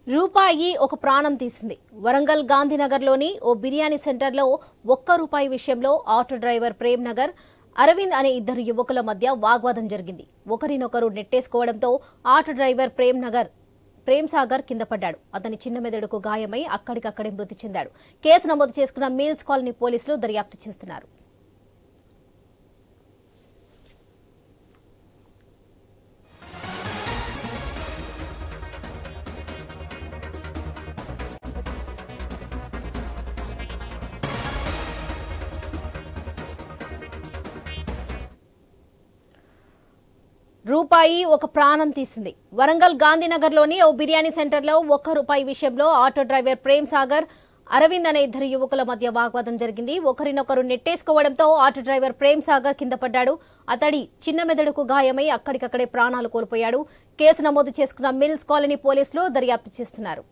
రూపాయి ఒక ప్రాణం తీసింది. వరంగల్ గాంధీనగర్లోని ఓ బిర్యానీ సెంటర్లో ₹1 విషయంలో ఆటో డ్రైవర్ ప్రేమ్ నగర్, అరవింద్ అనే ఇద్దరు యువకుల మధ్య వాగ్వాదం జరిగింది. ఒకరినొకరు నెట్టేసుకోవడంతో ఆటో డ్రైవర్ ప్రేమ్ సాగర్ కింద పడ్డాడు. అతని చిన్న మెదడుకు గాయమై అక్కడికక్కడే మృతి చెందాడు. కేసు నమోదు చేసుకున్న మిల్స్ కాలనీ పోలీసులు దర్యాప్తు చేస్తున్నారు. రూపాయి ఒక ప్రాణం తీసింది. వరంగల్ గాంధీనగర్లోని ఓ బిర్యానీ సెంటర్లో ₹1 విషయంలో ఆటో డ్రైవర్ ప్రేమ్ సాగర్, అరవింద్ అనే ఇద్దరు యువకుల మధ్య వాగ్వాదం జరిగింది. ఒకరినొకరు నెట్టేసుకోవడంతో ఆటో డ్రైవర్ ప్రేమ్ సాగర్ కింద పడ్డాడు. అతడి చిన్న మెదడుకు గాయమై అక్కడికక్కడే ప్రాణాలు కోల్పోయాడు. కేసు నమోదు చేసుకున్న మిల్స్ కాలనీ పోలీసులు దర్యాప్తు చేస్తున్నారు.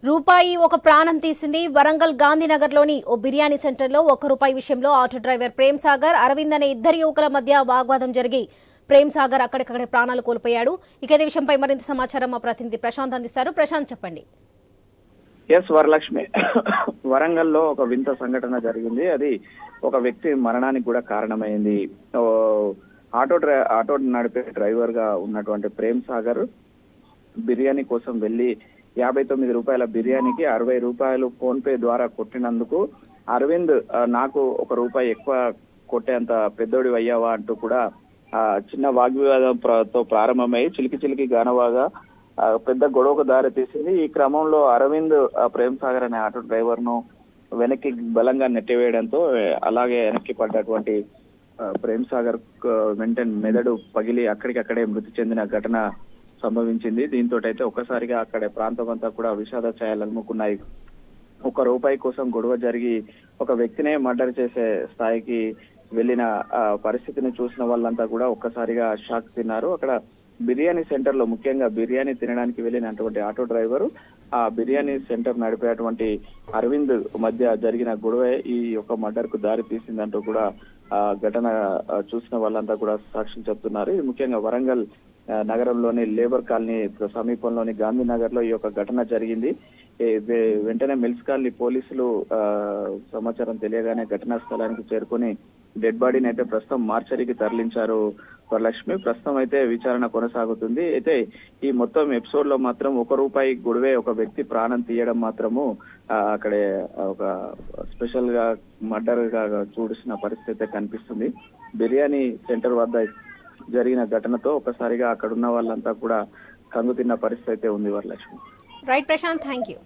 రూపాయి ఒక ప్రాణం తీసింది. వరంగల్ గాంధీనగర్లోని ఓ బిర్యానీ సెంటర్లో ₹1 విషయంలో ఆటో డ్రైవర్ ప్రేమ్ సాగర్, అరవింద్ అనే ఇద్దరు యువకుల మధ్య వాగ్వాదం జరిగి ప్రేమ్ సాగర్ అక్కడికక్కడే ప్రాణాలు కోల్పోయాడు. ఇదే విషయంపై మరింత సమాచారం మా ప్రతినిధి ప్రశాంత్ అందిస్తారు. ప్రశాంత్, చెప్పండి. వరలక్ష్మి, వరంగల్లో ఒక వింత సంఘటన జరిగింది. అది ఒక వ్యక్తి మరణానికి కూడా కారణమైంది. ఆటో నడిపే డ్రైవర్ గా ఉన్నటువంటి ప్రేమ్ సాగర్ బిర్యానీ కోసం వెళ్లి ₹59 బిర్యానీకి ₹60 ఫోన్ పే ద్వారా కొట్టినందుకు అరవింద్ నాకు ₹1 ఎక్కువ కొట్టేంత పెద్దోడి అయ్యావా అంటూ కూడా చిన్న వాగ్వివాదంతో ప్రారంభమై చిలికి గానవాగా పెద్ద గొడవకు దారి తీసింది. ఈ క్రమంలో అరవింద్ ప్రేమ్ సాగర్ అనే ఆటో డ్రైవర్ ను వెనక్కి బలంగా నెట్టివేయడంతో అలాగే వెనక్కి పడ్డటువంటి ప్రేమ్ సాగర్ వెంటనే మెదడు పగిలి అక్కడికక్కడే మృతి చెందిన ఘటన సంభవించింది. దీంతో అయితే ఒక్కసారిగా అక్కడ ప్రాంతం అంతా కూడా విషాద ఛాయలు అలుముకున్నాయి. ₹1 కోసం గొడవ జరిగి ఒక వ్యక్తినే మర్డర్ చేసే స్థాయికి వెళ్లిన పరిస్థితిని చూసిన వాళ్ళంతా కూడా ఒక్కసారిగా షాక్ తిన్నారు. అక్కడ బిర్యానీ సెంటర్ లో ముఖ్యంగా బిర్యానీ తినడానికి వెళ్లినటువంటి ఆటో డ్రైవరు ఆ బిర్యానీ సెంటర్ నడిపేటువంటి అరవింద్ మధ్య జరిగిన గొడవే ఈ యొక్క మర్డర్ కు దారి తీసిందంటూ కూడా ఘటన చూసిన వాళ్ళంతా కూడా సాక్ష్యం చెప్తున్నారు. ఇది ముఖ్యంగా వరంగల్ నగరంలోని లేబర్ కాలనీ సమీపంలోని గాంధీనగర్ లో ఈ యొక్క ఘటన జరిగింది. వెంటనే మిల్స్ కాలనీ పోలీసులు సమాచారం తెలియగానే ఘటనా స్థలానికి చేరుకుని డెడ్ బాడీని అయితే ప్రస్తుతం మార్చరీకి తరలించారు. వరలక్ష్మి, ప్రస్తుతం అయితే విచారణ కొనసాగుతుంది. అయితే ఈ మొత్తం ఎపిసోడ్ లో మాత్రం ₹1 గొడవే ఒక వ్యక్తి ప్రాణం తీయడం మాత్రము అక్కడే ఒక స్పెషల్ గా మర్డర్ గా చూసిన పరిస్థితి కనిపిస్తుంది. బిర్యానీ సెంటర్ వద్ద జరిగిన ఘటనతో ఒకసారిగా అక్కడ ఉన్న వాళ్ళంతా కూడా కంగు తిన్న పరిస్థితి అయితే ఉంది. Varalakshmi. Right Prashant, thank you.